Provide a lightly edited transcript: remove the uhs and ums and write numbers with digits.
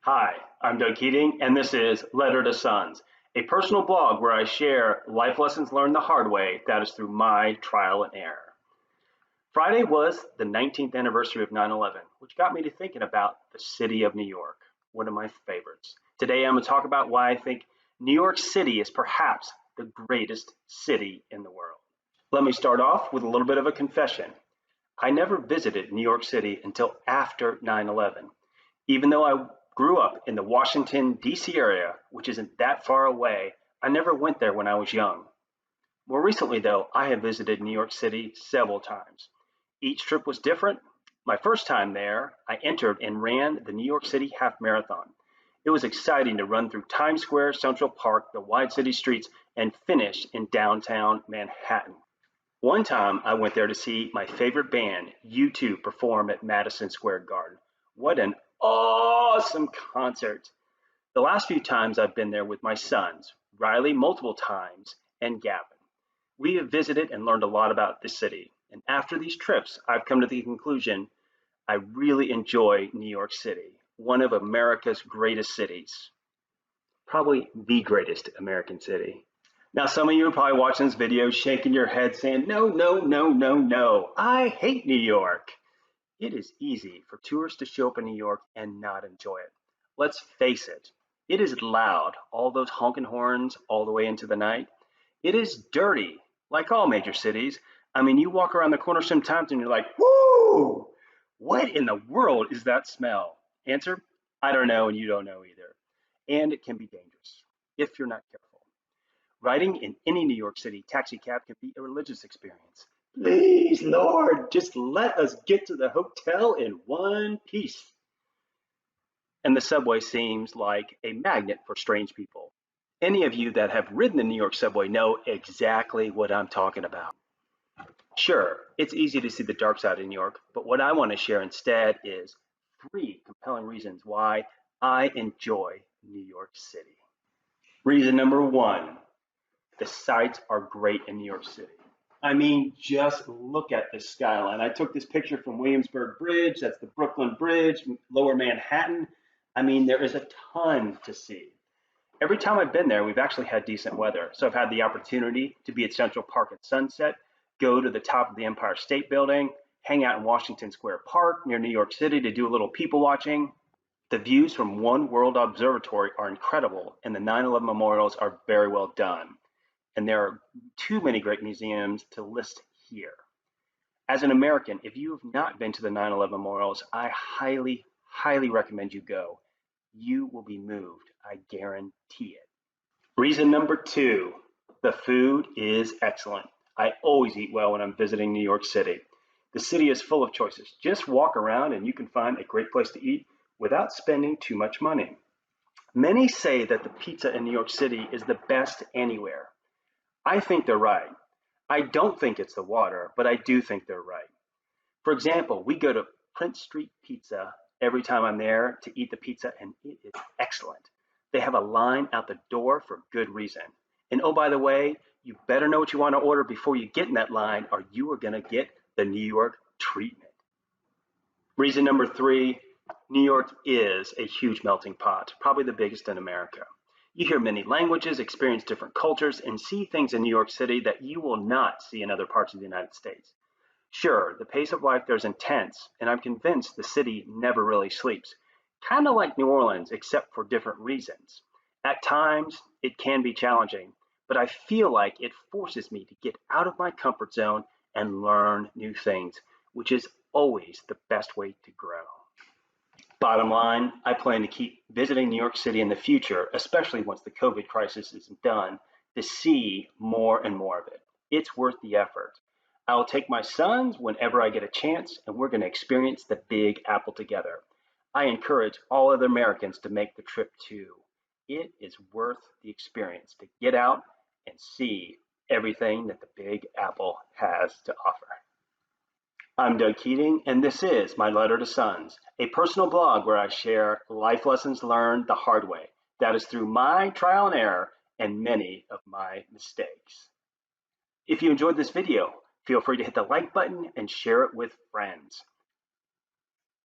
Hi, I'm Doug Keating, and this is Letter to Sons, a personal blog where I share life lessons learned the hard way, that is through my trial and error. Friday was the 19th anniversary of 9/11, which got me to thinking about the city of New York, one of my favorites. Today I'm going to talk about why I think New York City is perhaps the greatest city in the world. Let me start off with a little bit of a confession. I never visited New York City until after 9/11. Even though I grew up in the Washington, D.C. area, which isn't that far away, I never went there when I was young. More recently, though, I have visited New York City several times. Each trip was different. My first time there, I entered and ran the New York City Half Marathon. It was exciting to run through Times Square, Central Park, the wide city streets, and finish in downtown Manhattan. One time I went there to see my favorite band, U2, perform at Madison Square Garden. What an awesome concert! The last few times I've been there with my sons, Riley multiple times, and Gavin. We have visited and learned a lot about the city. And after these trips, I've come to the conclusion I really enjoy New York City, one of America's greatest cities, probably the greatest American city. Now, some of you are probably watching this video shaking your head saying, no, no, no, no, no, I hate New York. It is easy for tourists to show up in New York and not enjoy it. Let's face it, it is loud, all those honking horns all the way into the night. It is dirty, like all major cities. I mean, you walk around the corner sometimes and you're like, whoo, what in the world is that smell? Answer, I don't know, and you don't know either. And it can be dangerous if you're not careful. Riding in any New York City taxi cab can be a religious experience. Please, Lord, just let us get to the hotel in one piece. And the subway seems like a magnet for strange people. Any of you that have ridden the New York subway know exactly what I'm talking about. Sure, it's easy to see the dark side of New York, but what I want to share instead is 3 compelling reasons why I enjoy New York City. Reason number 1, the sights are great in New York City. I mean, just look at the skyline. I took this picture from Williamsburg Bridge. That's the Brooklyn Bridge, lower Manhattan. I mean, there is a ton to see. Every time I've been there, we've actually had decent weather. So I've had the opportunity to be at Central Park at sunset, go to the top of the Empire State Building, hang out in Washington Square Park near New York City to do a little people watching. The views from One World Observatory are incredible, and the 9/11 memorials are very well done. And there are too many great museums to list here. As an American, if you have not been to the 9/11 memorials, I highly, highly recommend you go. You will be moved, I guarantee it. Reason number 2, the food is excellent. I always eat well when I'm visiting New York City. The city is full of choices. Just walk around and you can find a great place to eat without spending too much money. Many say that the pizza in New York City is the best anywhere. I think they're right. I don't think it's the water, but I do think they're right. For example, we go to Prince Street Pizza every time I'm there to eat the pizza, and it is excellent. They have a line out the door for good reason. And oh, by the way, you better know what you want to order before you get in that line, or you are going to get the New York treatment. Reason number 3, New York is a huge melting pot, probably the biggest in America. You hear many languages, experience different cultures, and see things in New York City that you will not see in other parts of the United States. Sure, the pace of life there is intense, and I'm convinced the city never really sleeps. Kind of like New Orleans, except for different reasons. At times, it can be challenging, but I feel like it forces me to get out of my comfort zone and learn new things, which is always the best way to grow. Bottom line, I plan to keep visiting New York City in the future, especially once the COVID crisis is done, to see more and more of it. It's worth the effort. I will take my sons whenever I get a chance, and we're going to experience the Big Apple together. I encourage all other Americans to make the trip too. It is worth the experience to get out and see everything that the Big Apple has to offer. I'm Doug Keating, and this is My Letter to Sons, a personal blog where I share life lessons learned the hard way. That is through my trial and error and many of my mistakes. If you enjoyed this video, feel free to hit the like button and share it with friends.